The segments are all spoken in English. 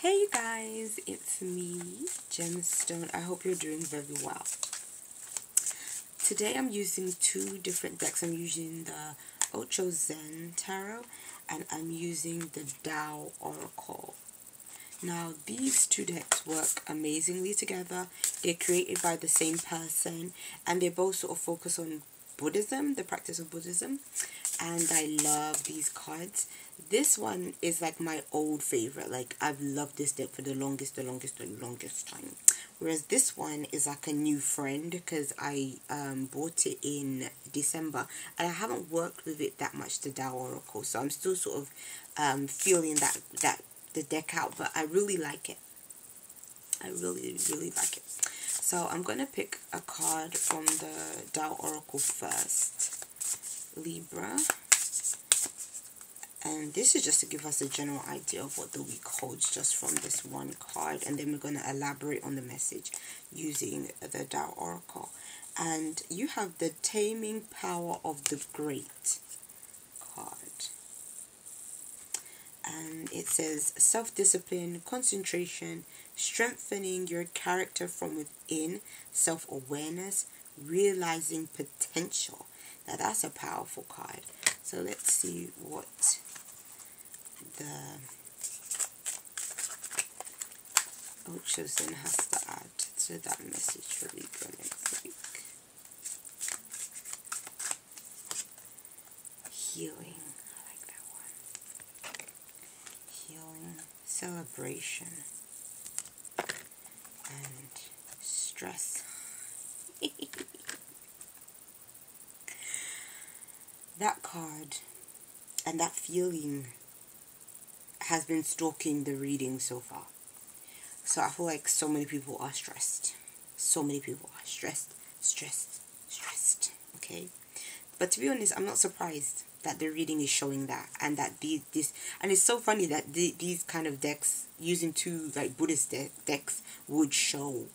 Hey you guys, it's me, Gemstone. I hope you're doing very well. Today I'm using two different decks. I'm using the Ocho Zen Tarot and I'm using the Tao Oracle. Now these two decks work amazingly together. They're created by the same person and they both sort of focus on Buddhism, the practice of Buddhism, and I love these cards. This one is like my old favorite. Like I've loved this deck for the longest time. Whereas this one is like a new friend because I bought it in December and I haven't worked with it that much, the Tao Oracle. So I'm still sort of feeling the deck out, but I really like it. I really like it. So I'm going to pick a card from the Tao Oracle first. Libra. And this is just to give us a general idea of what the week holds just from this one card. And then we're going to elaborate on the message using the Tao Oracle. And you have the Taming Power of the Great card. And it says self-discipline, concentration, strengthening your character from within, self-awareness, realizing potential. Now that's a powerful card. So let's see what the Ocho Zen has to add to that message for Libra next week. Healing. I like that one. Healing, celebration, and stress. That card and that feeling has been stalking the reading so far. So I feel like so many people are stressed. So many people are stressed. Okay? But to be honest, I'm not surprised that the reading is showing that, and that and it's so funny that these kind of decks, using two like Buddhist decks, would show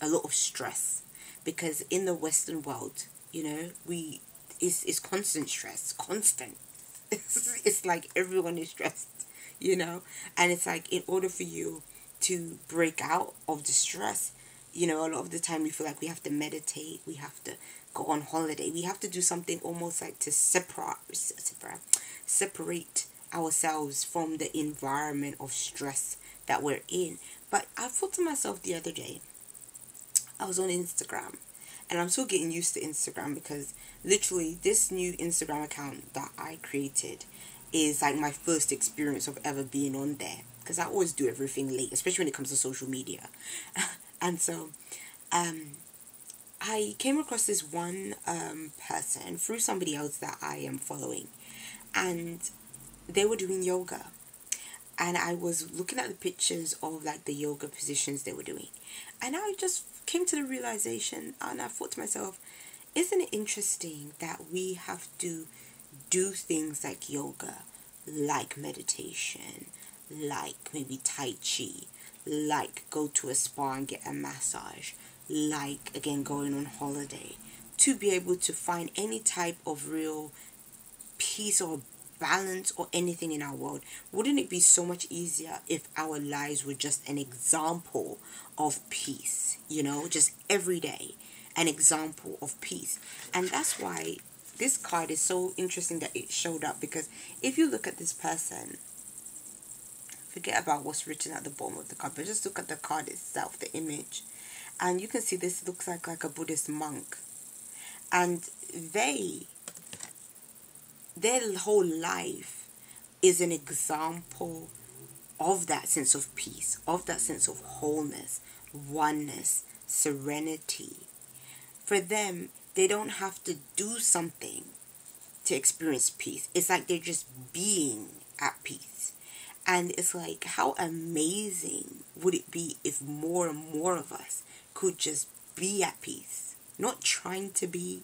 a lot of stress, because in the Western world, you know, it's constant stress, constant. It's like everyone is stressed, you know, and it's like in order for you to break out of the stress, you know, a lot of the time we feel like we have to meditate, we have to go on holiday, we have to do something almost like to separate ourselves from the environment of stress that we're in. But I thought to myself the other day, I was on Instagram, and I'm still getting used to Instagram because literally this new Instagram account that I created is like my first experience of ever being on there, because I always do everything late, especially when it comes to social media. And so I came across this one person through somebody else that I am following, and they were doing yoga. And I was looking at the pictures of like the yoga positions they were doing, and I just came to the realization, and I thought to myself, isn't it interesting that we have to do things like yoga, like meditation, like maybe Tai Chi, like go to a spa and get a massage, like again going on holiday, to be able to find any type of real peace or balance or anything in our world? Wouldn't it be so much easier if our lives were just an example of peace, you know, just every day an example of peace? And that's why this card is so interesting that it showed up, because if you look at this person, forget about what's written at the bottom of the card, but just look at the card itself, the image, and you can see this looks like a Buddhist monk, and their whole life is an example of that sense of peace, of that sense of wholeness, oneness, serenity. For them, they don't have to do something to experience peace. It's like they're just being at peace. And it's like, how amazing would it be if more and more of us could just be at peace? Not trying to be,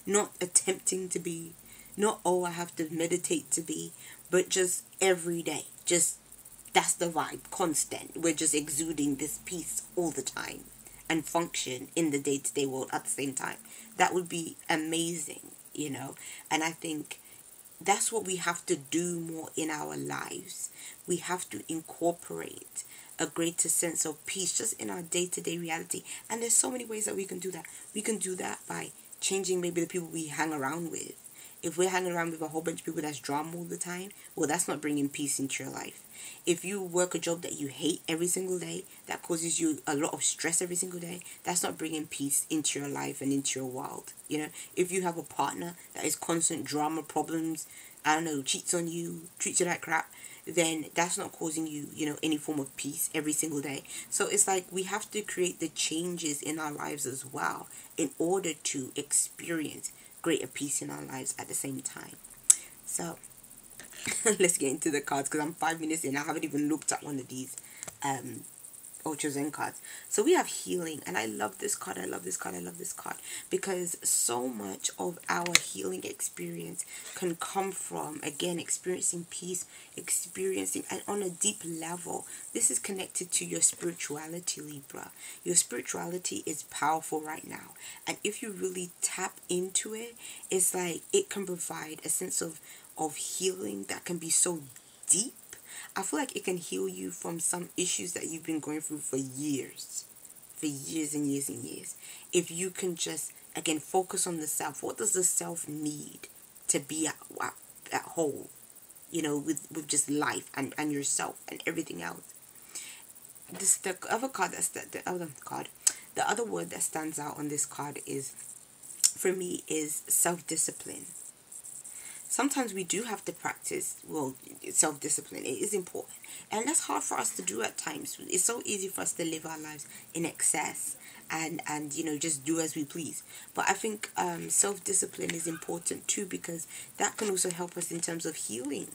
not attempting to be, not, oh, I have to meditate to be, but just every day. Just, that's the vibe, constant. We're just exuding this peace all the time and function in the day-to-day world at the same time. That would be amazing, you know. And I think that's what we have to do more in our lives. We have to incorporate a greater sense of peace just in our day-to-day reality. And there's so many ways that we can do that. We can do that by changing maybe the people we hang around with. If we're hanging around with a whole bunch of people that's drama all the time, well, that's not bringing peace into your life. If you work a job that you hate every single day, that causes you a lot of stress every single day, that's not bringing peace into your life and into your world. You know, if you have a partner that is constant drama, problems, I don't know, cheats on you, treats you like crap, then that's not causing you, you know, any form of peace every single day. So it's like we have to create the changes in our lives as well in order to experience greater peace in our lives at the same time. So let's get into the cards, because I'm 5 minutes in. I haven't even looked at one of these Ultra Zen cards. So we have healing, and I love this card. I love this card. I love this card because so much of our healing experience can come from, again, experiencing peace, experiencing, and on a deep level, this is connected to your spirituality, Libra. Your spirituality is powerful right now, and if you really tap into it, it's like it can provide a sense of healing that can be so deep. I feel like it can heal you from some issues that you've been going through for years and years and years. If you can just, again, focus on the self. What does the self need to be at whole, you know, with just life and yourself and everything else? The other card the other word that stands out on this card is, for me, is self-discipline. Sometimes we do have to practice, well, self-discipline. It is important. And that's hard for us to do at times. It's so easy for us to live our lives in excess and you know, just do as we please. But I think self-discipline is important too, because that can also help us in terms of healing.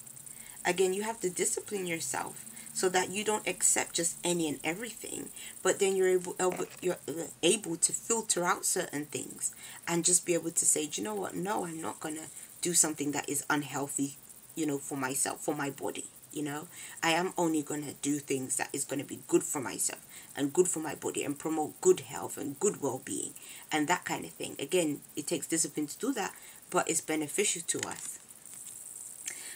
Again, you have to discipline yourself so that you don't accept just any and everything, but then you're able to filter out certain things and just be able to say, do you know what? No, I'm not going to do something that is unhealthy, you know, for myself, for my body. You know, I am only going to do things that is going to be good for myself and good for my body and promote good health and good well-being and that kind of thing. Again, it takes discipline to do that, but it's beneficial to us.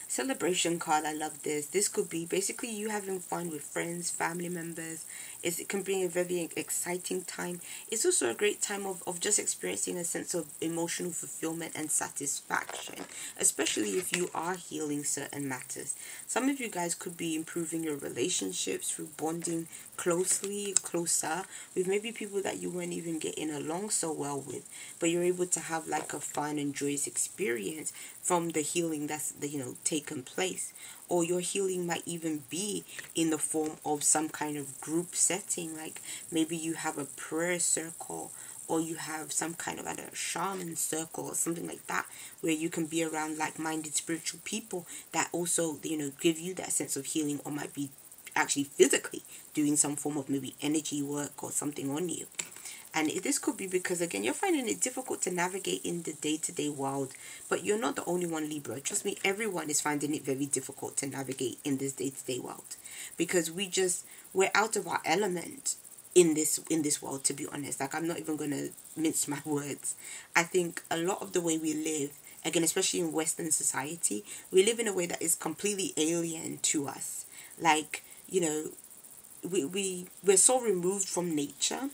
Celebration card, I love this. This could be basically you having fun with friends, family members. It can bring a very exciting time. It's also a great time of just experiencing a sense of emotional fulfillment and satisfaction, especially if you are healing certain matters. Some of you guys could be improving your relationships through bonding closer with maybe people that you weren't even getting along so well with, but you're able to have like a fun and joyous experience from the healing that's taken place. Or your healing might even be in the form of some kind of group setting, like maybe you have a prayer circle, or you have some kind of a shaman circle or something like that, where you can be around like-minded spiritual people that also give you that sense of healing, or might be actually physically doing some form of maybe energy work or something on you. And this could be because, again, you're finding it difficult to navigate in the day-to-day world. But you're not the only one, Libra. Trust me, everyone is finding it very difficult to navigate in this day-to-day world. Because we're out of our element in this world, to be honest. Like, I'm not even going to mince my words. I think a lot of the way we live, again, especially in Western society, we live in a way that is completely alien to us. Like, we're so removed from nature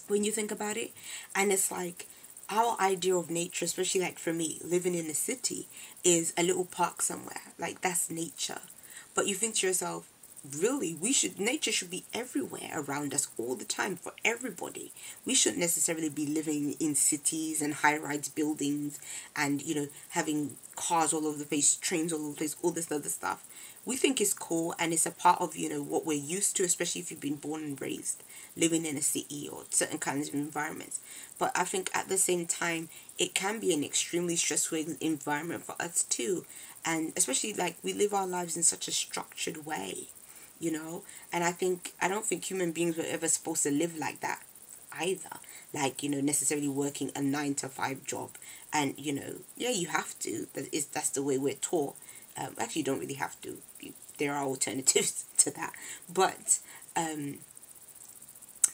when you think about it. And it's like our idea of nature, especially like for me, living in a city, is a little park somewhere. Like, that's nature. But you think to yourself, really, nature should be everywhere around us all the time for everybody. We shouldn't necessarily be living in cities and high-rise buildings and, having cars all over the place, trains all over the place, all this other stuff. We think it's cool, and it's a part of, what we're used to, especially if you've been born and raised living in a city or certain kinds of environments. But I think at the same time, it can be an extremely stressful environment for us too. And especially like we live our lives in such a structured way, and I don't think human beings were ever supposed to live like that either. Like, necessarily working a 9-to-5 job. And, yeah, you have to. That's the way we're taught. Actually, you don't really have to. There are alternatives to that. But,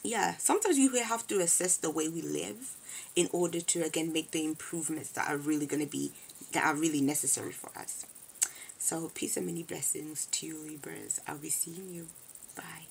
yeah, sometimes we have to assess the way we live in order to, again, make the improvements that are really necessary for us. So, peace and many blessings to you, Libras. I'll be seeing you. Bye.